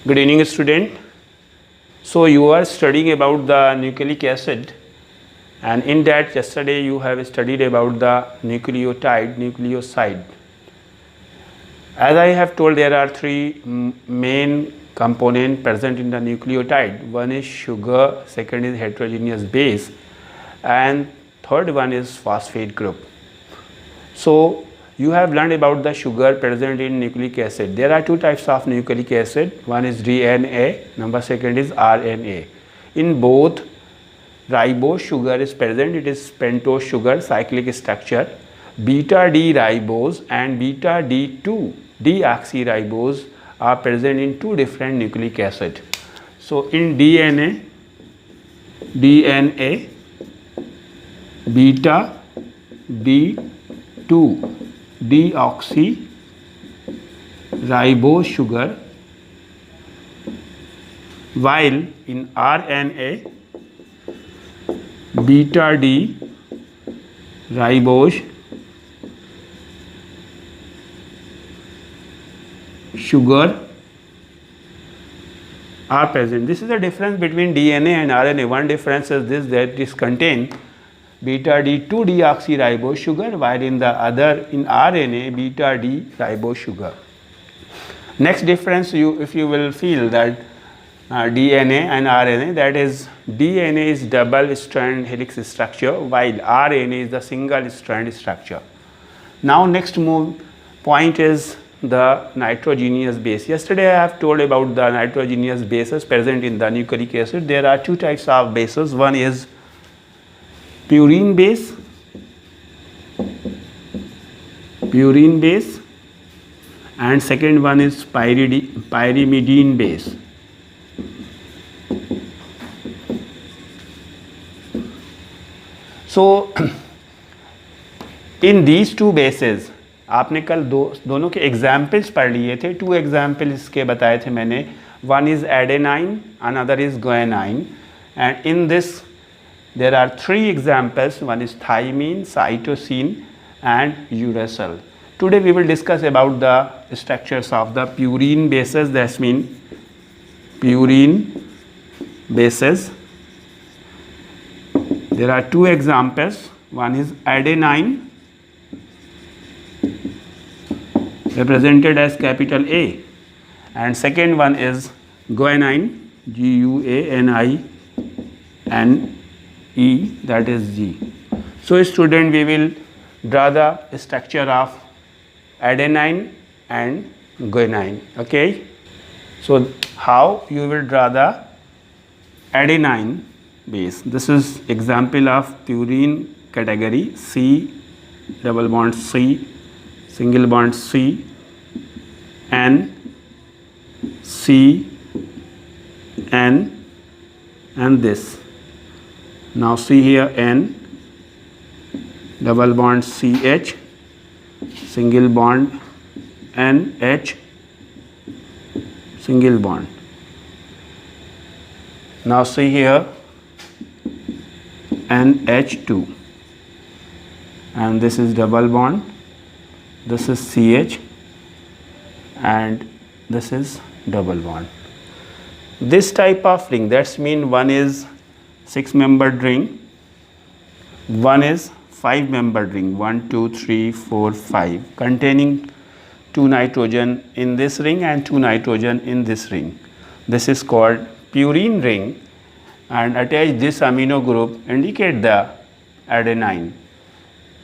Good evening, student. So you are studying about the nucleic acid, and in that yesterday you have studied about the nucleoside. As I have told, there are three main components present in the nucleotide. One is sugar, second is heterogeneous base, and third one is phosphate group. So you have learned about the sugar present in nucleic acid. There are two types of nucleic acid. One is DNA, number second is RNA. In both, ribose sugar is present. It is pentose sugar cyclic structure. Beta D ribose and beta D2 deoxyribose are present in two different nucleic acid. So in DNA beta D2 deoxyribose sugar, while in RNA beta D ribose sugar are present. This is the difference between DNA and RNA. One difference is this, that it is contain beta D2 deoxyribose sugar, while in the other, in RNA, beta D ribose sugar. Next difference, if you will feel that DNA and RNA, that is DNA is double strand helix structure, while RNA is the single strand structure. Now next point is the nitrogenous base. Yesterday I have told about the nitrogenous bases present in the nucleic acid. There are two types of bases. One is purine base, and second one is pyrimidine base. So in these two bases, आपने कल दोनों के examples पढ़ लिए थे. To example इसके बताए थे मैंने. One is adenine, another is guanine, and in this there are three examples. One is thymine, cytosine and uracil. Today we will discuss about the structures of the purine bases. That means purine bases. There are two examples. One is adenine, represented as capital A, and second one is guanine, Guanine, that is G. So student, we will draw the structure of adenine and guanine. Okay, so how you will draw the adenine base? This is example of purine category. C double bond C, single bond C, N, C, N, and this. Now see here N, double bond CH, single bond NH, single bond. Now see here NH2, and this is double bond, this is CH, and this is double bond. This type of ring, that's mean one is 6-membered ring, one is 5-membered ring, 1, 2, 3, 4, 5, containing 2 nitrogen in this ring and 2 nitrogen in this ring. This is called purine ring, and attach this amino group indicate the adenine.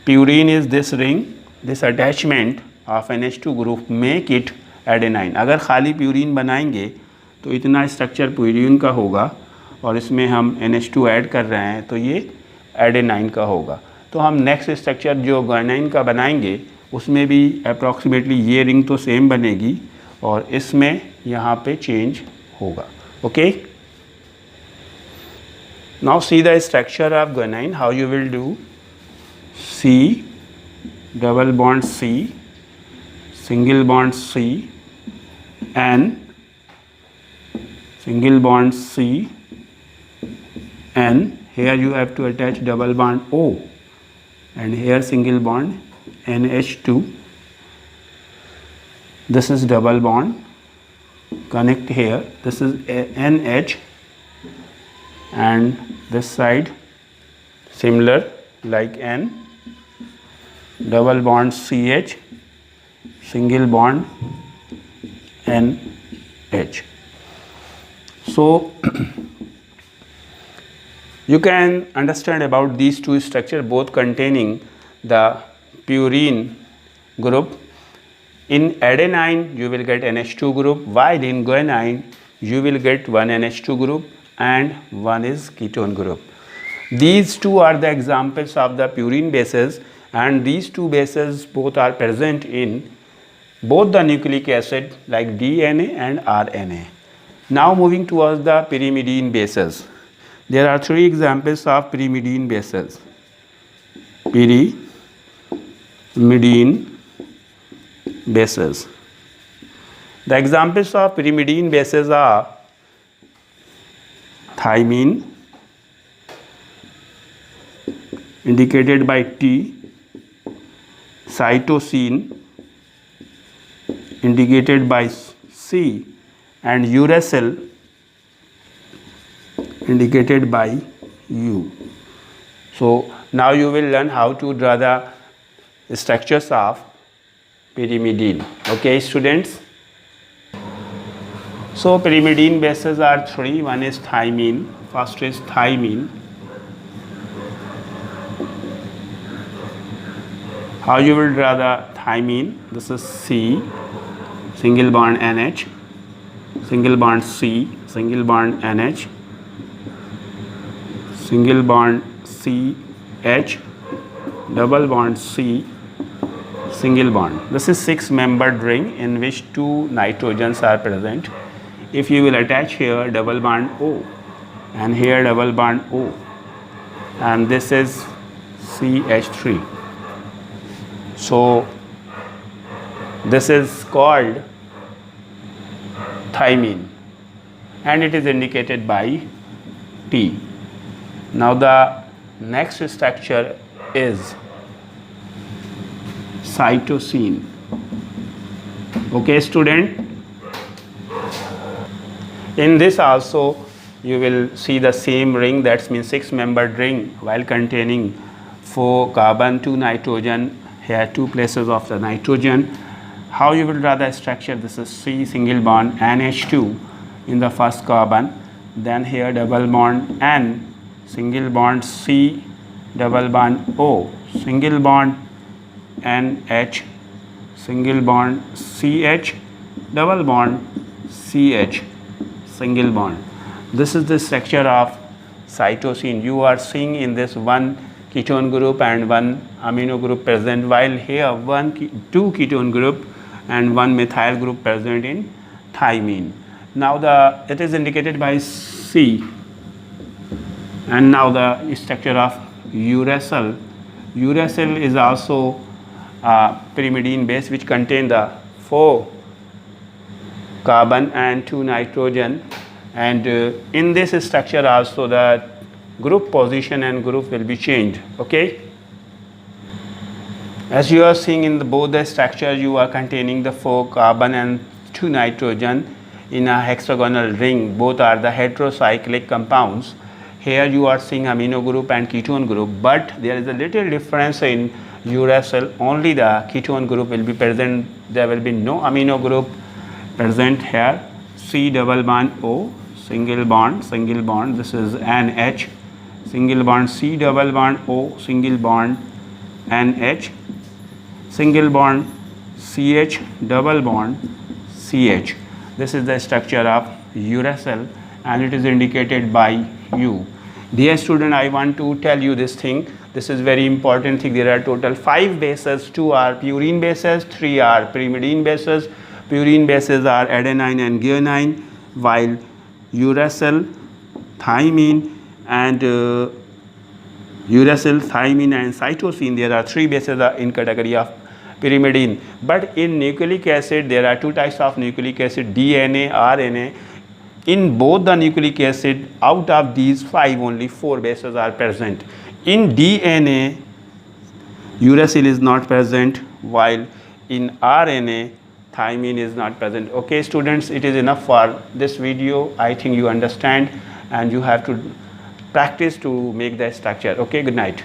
Purine is this ring, this attachment of NH2 group make it adenine. अगर खाली purine बनाएंगे तो इतना structure purine का होगा, और इसमें हम NH2 ऐड कर रहे हैं तो ये एडेनाइन का होगा. तो हम नेक्स्ट स्ट्रक्चर जो गुआनिन का बनाएंगे उसमें भी अप्रॉक्सीमेटली ये रिंग तो सेम बनेगी, और इसमें यहाँ पे चेंज होगा. Okay, now see the structure of guanine. How you will do? C double bond C, single bond C, N, single bond C, N. Here you have to attach double bond O, and here single bond NH2. This is double bond connect here. This is NH, and this side similar like N, double bond CH, single bond NH. So you can understand about these two structures, both containing the purine group. In adenine you will get NH2 group, while in guanine you will get one NH2 group and one is ketone group. These two are the examples of the purine bases, and these two bases both are present in both the nucleic acid like DNA and RNA. Now moving towards the pyrimidine bases. There are three examples of pyrimidine bases. Pyrimidine bases. The examples of pyrimidine bases are thymine, indicated by T, cytosine, indicated by C, and uracil, indicated by U. So now you will learn how to draw the structures of pyrimidine. Okay, students? So pyrimidine bases are three. One is thymine. First is thymine. How you will draw the thymine? This is C, single bond NH, single bond C, single bond NH, single bond CH, double bond C, single bond. This is 6-membered ring in which 2 nitrogens are present. If you will attach here double bond O and here double bond O, and this is CH3. So this is called thymine and it is indicated by T. Now the next structure is cytosine. Okay, student? In this also you will see the same ring, that means 6-membered ring, while containing 4 carbon, 2 nitrogen, here 2 places of the nitrogen. How you will draw the structure? This is C, single bond NH2 in the first carbon, then here double bond N, single bond C, double bond O, single bond NH, single bond CH, double bond CH, single bond. This is the structure of cytosine. You are seeing in this one ketone group and one amino group present, while here 2 ketone group and 1 methyl group present in thymine. Now it is indicated by C. And now the structure of uracil. Uracil is also a pyrimidine base which contain the 4 carbon and 2 nitrogen, and in this structure also the group position and group will be changed. Okay, as you are seeing in both the structure, you are containing the 4 carbon and 2 nitrogen in a hexagonal ring. Both are the heterocyclic compounds. Here you are seeing amino group and ketone group, but there is a little difference in uracil. Only the ketone group will be present. There will be no amino group present here. C double bond O, single bond, this is NH, single bond C double bond O, single bond NH, single bond CH, double bond CH. This is the structure of uracil and it is indicated by U. Dear student, I want to tell you this thing. This is very important thing. There are total 5 bases. 2 are purine bases, 3 are pyrimidine bases. Purine bases are adenine and guanine, while uracil, thymine and cytosine, there are 3 bases in category of pyrimidine. But in nucleic acid, there are 2 types of nucleic acid, DNA, RNA. In both the nucleic acid, out of these 5, only 4 bases are present. In DNA, uracil is not present, while in RNA, thymine is not present. Okay students, it is enough for this video. I think you understand and you have to practice to make the structure. Okay, good night.